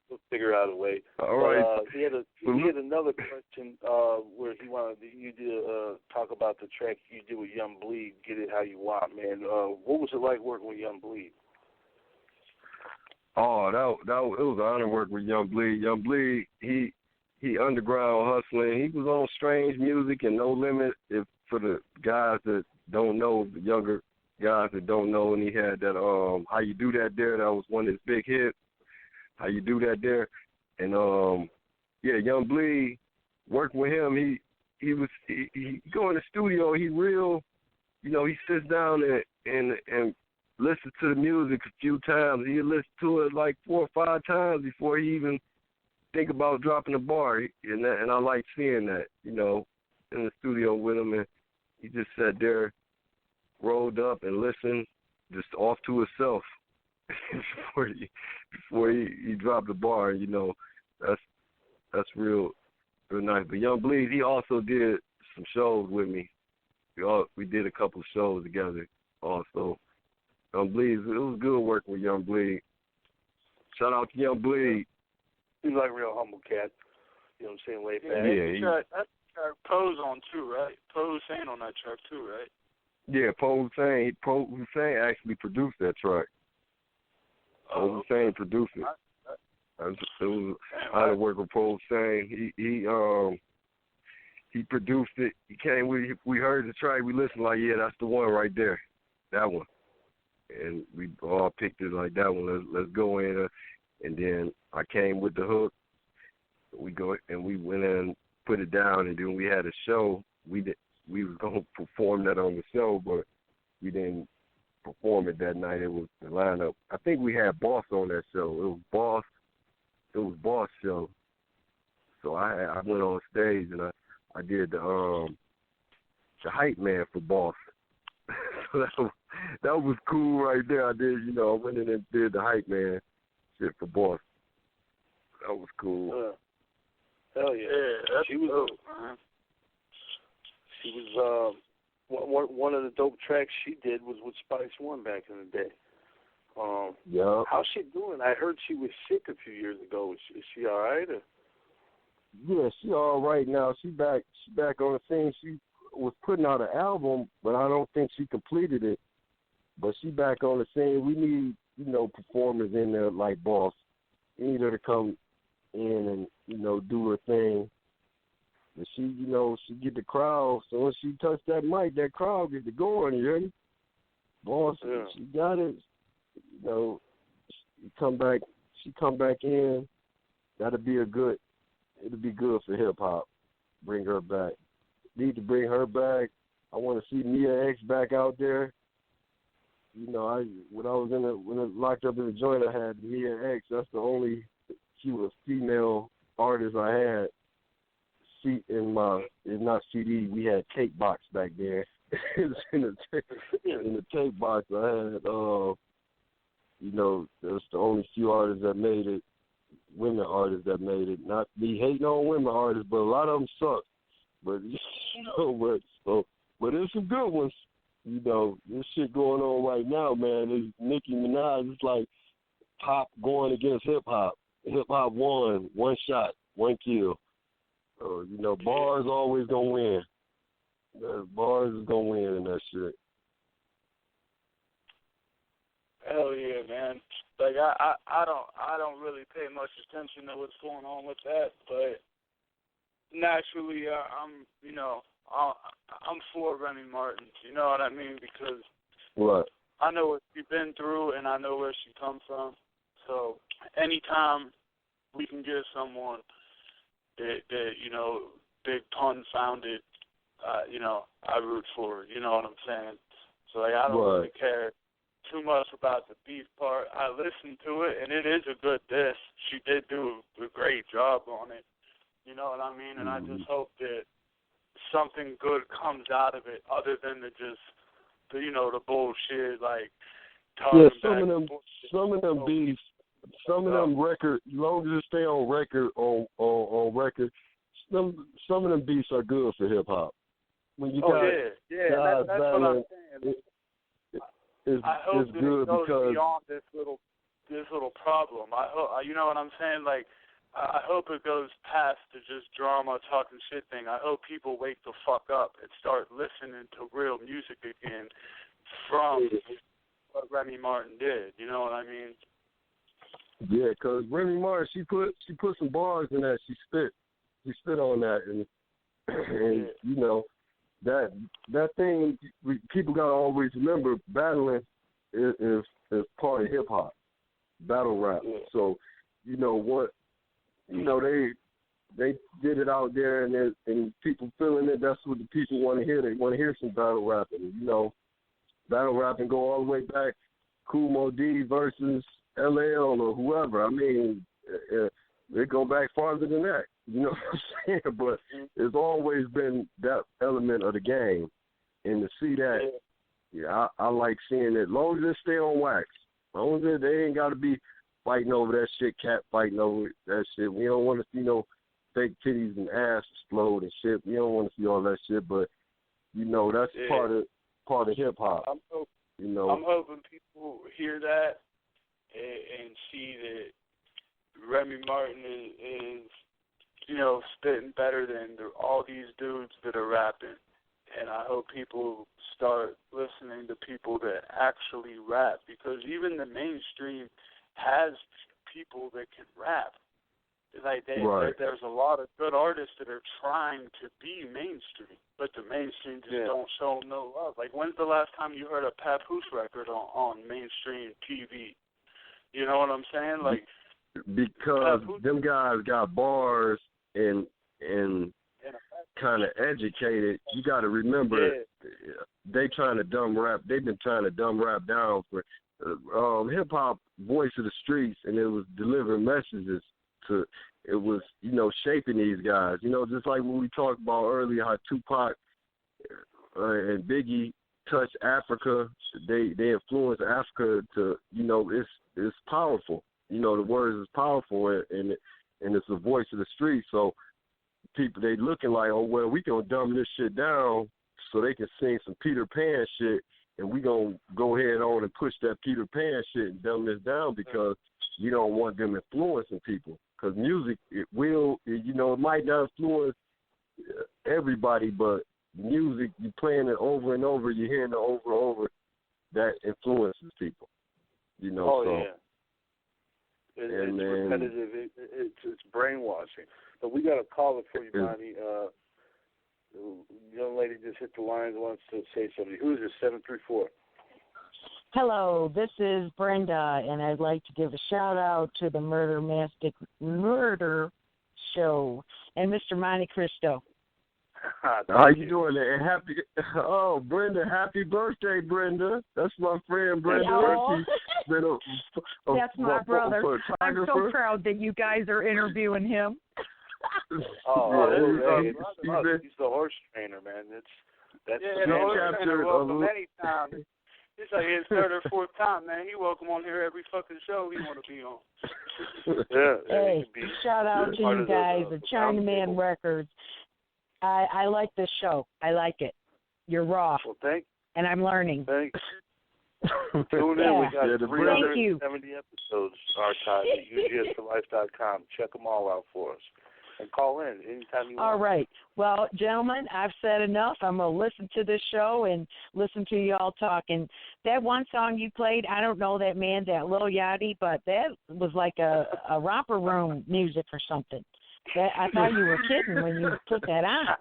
We'll figure out a way. All right. He had another question where he wanted you to talk about the track you did with Young Bleed, Get It How You Want, man. What was it like working with Young Bleed? Oh, it was an honor working with Young Bleed. Young Bleed, he underground hustling. He was on Strange Music and No Limit. If for the guys that don't know, the younger guys that don't know, and he had that How You Do That There. That was one of his big hits. How You Do That There, and Young Bleed, working with him, he go in the studio. He real, you know, he sits down and listens to the music a few times. He listens to it like 4 or 5 times before he even think about dropping a bar, and I like seeing that, you know, in the studio with him, and he just sat there, rolled up and listened, just off to himself. before he dropped the bar, you know, that's real nice. But Young Bleed, he also did some shows with me. We did a couple of shows together also. Young Bleed, it was good working with Young Bleed. Shout out to Young Bleed. He's like a real humble cat. You know what I'm saying? Laid back. Yeah, that track Poe's on too, right? Poe Hussein on that track too, right? Yeah, Poe Hussein actually produced that track. Poe Hussein produced it. It was I had work with Poe Hussein. He produced it. He came. We heard the track. We listened like, yeah, that's the one right there, that one. And we all picked it like that one. Let's go in. And then I came with the hook. We went in and put it down. And then we had a show. We was gonna perform that on the show, but we didn't perform it that night. It was the lineup. I think we had Boss on that show. It was Boss show. So I went on stage and I did the hype man for Boss. So that was cool right there. I went in and did the hype man shit for Boss. That was cool. Hell yeah. She was dope. She was one of the dope tracks she did was with Spice One back in the day. Yeah. How's she doing? I heard she was sick a few years ago. Is she all right? Or? Yeah, she all right now. She back on the scene. She was putting out an album, but I don't think she completed it. But she back on the scene. We need, performers in there like Boss. We need her to come in and, do her thing. And she, she get the crowd. So when she touch that mic, that crowd get to going, you ready? Boss, yeah. She got it. She come back in. It'll be good for hip hop. Bring her back. Need to bring her back. I want to see Mia X back out there. When I was locked up in the joint, I had Mia X. That's the only female artist I had. Not CD. We had tape box back there. in the tape box, I had. There's the only few artists that made it. Women artists that made it. Not me hating on women artists, but a lot of them suck. But but there's some good ones. This shit going on right now, man. Is Nicki Minaj. It's like pop going against hip hop. Hip hop won, one shot, one kill. Bars always gonna win. Bars is gonna win in that shit. Hell yeah, man. Like I don't really pay much attention to what's going on with that, but naturally I'm for Remy Martin. You know what I mean? Because what? I know what she's been through, and I know where she comes from. So anytime we can get someone that Big Pun founded, I root for her. You know what I'm saying? So I don't really care too much about the beef part. I listened to it, and it is a good diss. She did do a great job on it. You know what I mean? And I just hope that something good comes out of it, other than the bullshit, like talking some of them beefs, some of them records, as long as it stay on record, on record, some of them beefs are good for hip hop. When you got that's what I'm saying. I hope it's that good it goes because beyond this little problem. I hope, you know what I'm saying? Like, I hope it goes past the just drama, talking shit thing. I hope people wake the fuck up and start listening to real music again from what Remy Martin did. You know what I mean? Yeah, because Remy Martin, she put some bars in that. She spit on that, and you know that thing. People gotta always remember, battling is part of hip hop, battle rap. Yeah. So you know what. You know, they did it out there, and people feeling it. That's what the people want to hear. They want to hear some battle rapping. You know, battle rapping go all the way back, Kool Moe Dee versus LL or whoever. I mean, they go back farther than that. You know what I'm saying? But it's always been that element of the game, and to see that, I like seeing it. As long as it stay on wax, as long as they ain't got to be fighting over that shit, cat fighting over that shit. We don't want to see no fake titties and ass explode and shit. We don't want to see all that shit, but you know that's part of hip hop. I'm hoping people hear that and see that Remy Martin is spitting better than all these dudes that are rapping. And I hope people start listening to people that actually rap, because even the mainstream has people that can rap. There's a lot of good artists that are trying to be mainstream, but the mainstream just don't show them no love. Like, when's the last time you heard a Papoose record on mainstream TV? You know what I'm saying? Like, because them guys got bars and kind of educated. You got to remember, they trying to dumb rap. They've been trying to dumb rap down for hip hop, voice of the streets, and it was delivering messages to. It was shaping these guys. Just like when we talked about earlier, how Tupac and Biggie touched Africa. They influenced Africa to it's powerful. The words is powerful, and it's the voice of the streets. So people, they looking like, oh well, we gonna dumb this shit down so they can sing some Peter Pan shit. And we going to go ahead on and push that Peter Pan shit and dumb this down because you don't want them influencing people. Because music, it might not influence everybody, but music, you playing it over and over, you're hearing it over and over, that influences people. It's repetitive. It's brainwashing. But we got a caller for you, Bonnie. The young lady just hit the lines, wants to say something. Who is this? 734. Hello, this is Brenda, and I'd like to give a shout out to the Murder Show and Mr. Monte Cristoe. How you doing there? Brenda, happy birthday, Brenda. That's my friend, Brenda. That's my brother. I'm so proud that you guys are interviewing him. He's the horse trainer, man. That's the horse trainer. Welcome anytime. It's like his third or fourth time, man. He welcome on here every fucking show he want to be on. Hey, shout out to you guys at Chinaman Records. I like this show. I like it. You're raw. Well, thanks. And I'm learning. Thanks. Tune in. We got 370 episodes archived at UGSforlife.com. Check them all out for us. And call in anytime you want. All right. Well, gentlemen, I've said enough. I'm going to listen to this show and listen to you all talk. And that one song you played, I don't know that man, that Lil Yachty, but that was like a romper room music or something. I thought you were kidding when you put that on.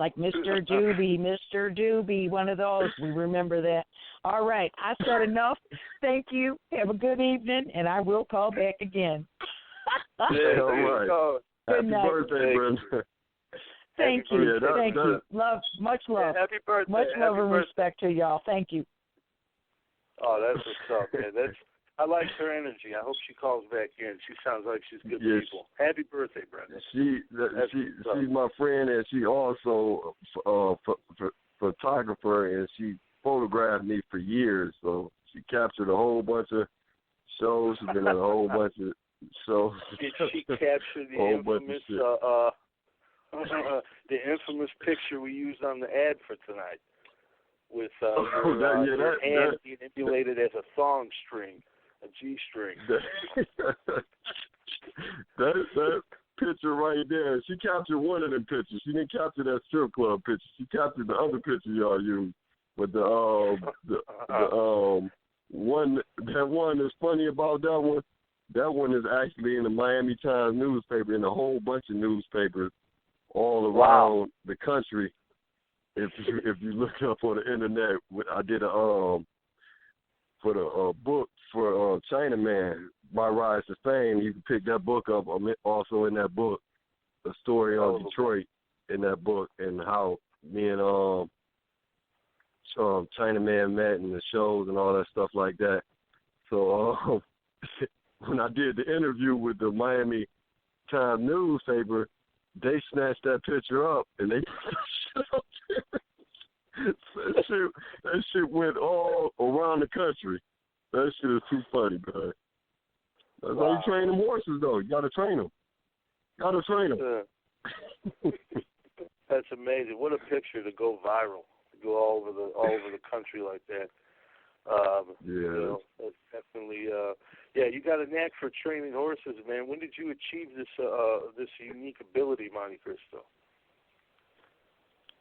Like Mr. Doobie, one of those. We remember that. All right, I said enough. Thank you. Have a good evening, and I will call back again. Yeah, all right. Good night. Happy birthday, Brenda. Thank you. Thank you. Love, much love. Happy birthday. Much love and respect to y'all. Thank you. Oh, that's what's up, man. I like her energy. I hope she calls back in. She sounds like she's good people. Happy birthday, Brenda. She's my friend, and she also photographer, and she photographed me for years. So she captured a whole bunch of shows. She's been in a whole bunch of shows. Did she capture the infamous picture we used on the ad for tonight with your hand being emulated as a thong string, a G-string? That picture right there, she captured one of them pictures. She didn't capture that strip club picture. She captured the other picture y'all used. But the one that's funny about that one is actually in the Miami Times newspaper, in a whole bunch of newspapers all around the country. If you look up on the internet, I did for the book for Chinaman, My Rise to Fame. You can pick that book up. I'm also in that book, a story on Detroit in that book, and how me and Chinaman met and the shows and all that stuff like that. So when I did the interview with the Miami Times newspaper, they snatched that picture up and they that shit went all around the country. That shit is too funny, man. That's how you train them horses, though. You got to train them. That's amazing. What a picture to go viral, to go all over the country like that. You know, that's definitely. You got a knack for training horses, man. When did you achieve this unique ability, Monte Cristoe?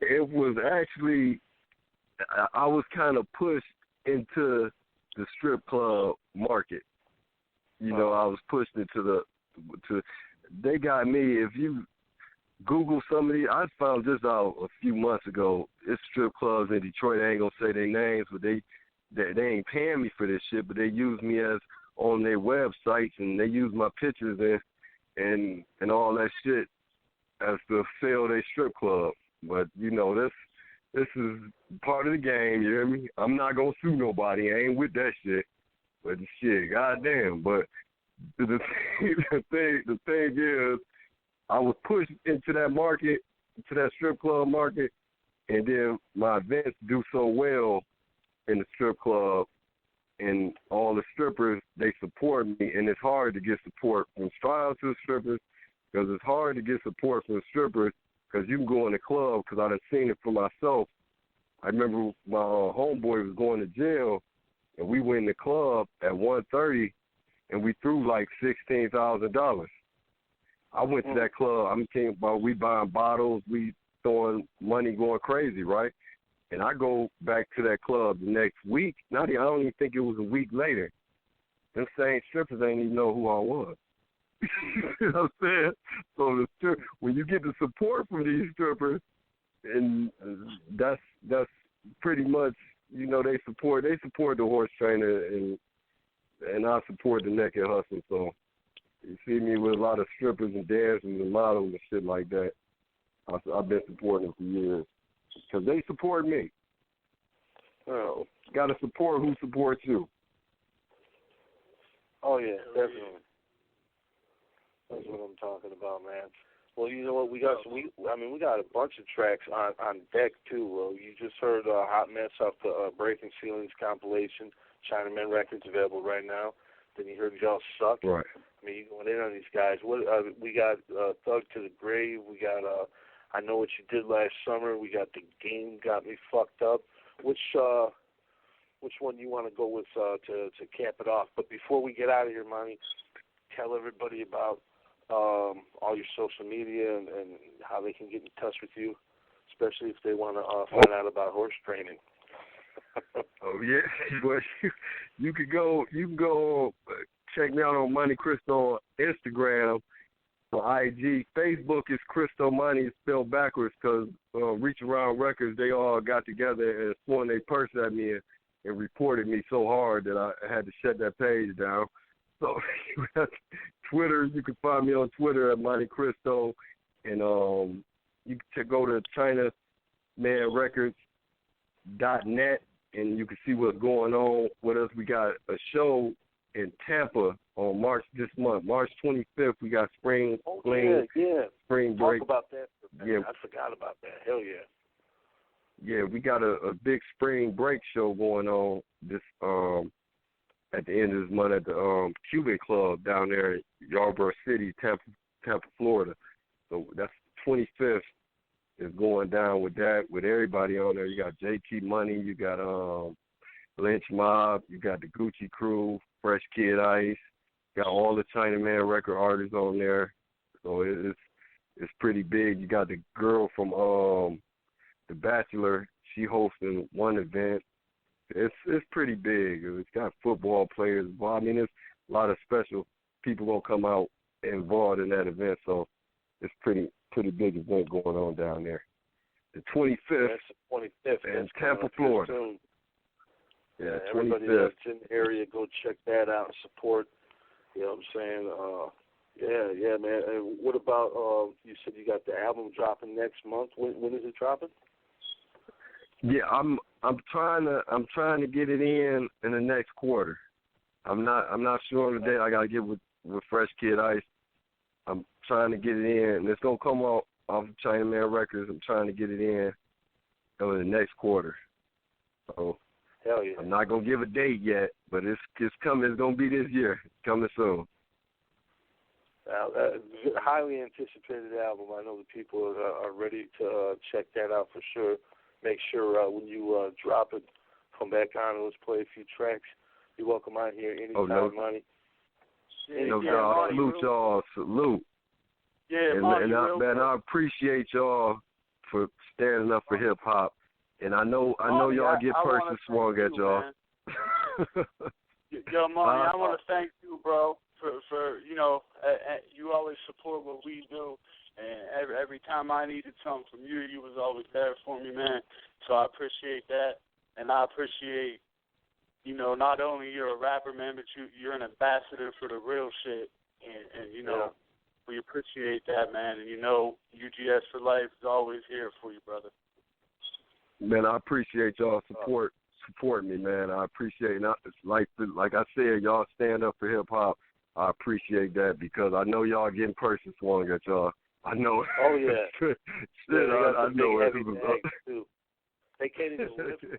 It was actually, I was kind of pushed into the strip club market. You know, I was pushed into they got me. If you Google some of these, I found this out a few months ago. It's strip clubs in Detroit. I ain't gonna say their names, but they ain't paying me for this shit, but they use me as on their websites, and they use my pictures and all that shit as to sell their strip club. But you know, this is part of the game. You hear me? I'm not gonna sue nobody. I ain't with that shit. But shit, goddamn. But the thing is, I was pushed into that market, to that strip club market, and then my events do so well in the strip club, and all the strippers, they support me, and it's hard to get support from strippers to strippers, because it's hard to get support from strippers, because you can go in the club, because I done seen it for myself. I remember my homeboy was going to jail, and we went in the club at 1:30, and we threw like $16,000. I went to that club. I'm thinking about we buying bottles, we throwing money, going crazy, right? And I go back to that club the next week. I don't even think it was a week later. Them same strippers ain't even know who I was. You know what I'm saying? So when you get the support from these strippers, and that's pretty much, you know, they support the horse trainer, and I support the naked hustle. So you see me with a lot of strippers and dancers and models and shit like that. I've been supporting them for years because they support me. So got to support who supports you. Oh yeah, definitely. That's what I'm talking about, man. Well, you know what? We got a bunch of tracks on deck too. Well, you just heard Hot Mess off the Breaking Ceilings compilation. Chinaman Records available right now. Then you heard Y'all Suck. Right. I mean, you going in on these guys. What we got? Thug to the Grave. We got I Know What You Did Last Summer. We got The Game Got Me Fucked Up. Which one you want to go with to cap it off? But before we get out of here, Monty, tell everybody about all your social media and how they can get in touch with you, especially if they want to find out about horse training. Oh yeah, but you can go check me out on Monte Cristoe on Instagram, for IG. Facebook is Cristoe Money. It's spelled backwards because Reach Around Records, they all got together and swung their purse at me and reported me so hard that I had to shut that page down. So Twitter, you can find me on Twitter at Monte Cristoe, and you can go to ChinaManRecords.net, and you can see what's going on with us. We got a show in Tampa on March 25th. We got spring break. Talk about that for a minute. Yeah. I forgot about that. Hell yeah. Yeah, we got a big spring break show going on this at the end of this month at the Cuban Club down there in Yarborough City, Tampa, Florida. So that's 25th is going down with that, with everybody on there. You got JT Money, you got Lynch Mob, you got the Gucci Crew, Fresh Kid Ice, got all the Chinaman record artists on there. So it's pretty big. You got the girl from The Bachelor, she hosting one event. It's pretty big. It's got football players involved. I mean, there's a lot of special people gonna come out involved in that event. So it's pretty big event going on down there. The 25th. That's the 25th in Tampa, Florida. Soon. Yeah, everybody 25th. that's in the area, go check that out and support. You know what I'm saying? Yeah, man. And what about? You said you got the album dropping next month. When is it dropping? Yeah, I'm trying to get it in the next quarter. I'm not sure on the date. I gotta get with Fresh Kid Ice. I'm trying to get it in, and it's gonna come off of Chinaman Records. I'm trying to get it in the next quarter. So hell yeah. I'm not gonna give a date yet, but it's coming. It's gonna be this year. It's coming soon. Highly anticipated album. I know the people are ready to check that out for sure. Make sure when you drop it, come back on and let's play a few tracks. You're welcome out here anytime, Money. No doubt. Salute y'all. Salute. Yeah, and I appreciate y'all for standing up for hip hop. And I know y'all get purses swung at y'all. Yo, Money, I want to thank you, bro, for you always support what we do. And every time I needed something from you, you was always there for me, man. So I appreciate that. And I appreciate, not only you're a rapper, man, but you're an ambassador for the real shit. And we appreciate that, man. And UGS for Life is always here for you, brother. Man, I appreciate y'all supporting me, man. I appreciate it. Like I said, y'all stand up for hip-hop. I appreciate that because I know y'all getting purses swung at y'all. I know. Oh yeah. Shit, I know it. Too. They can't even lift them.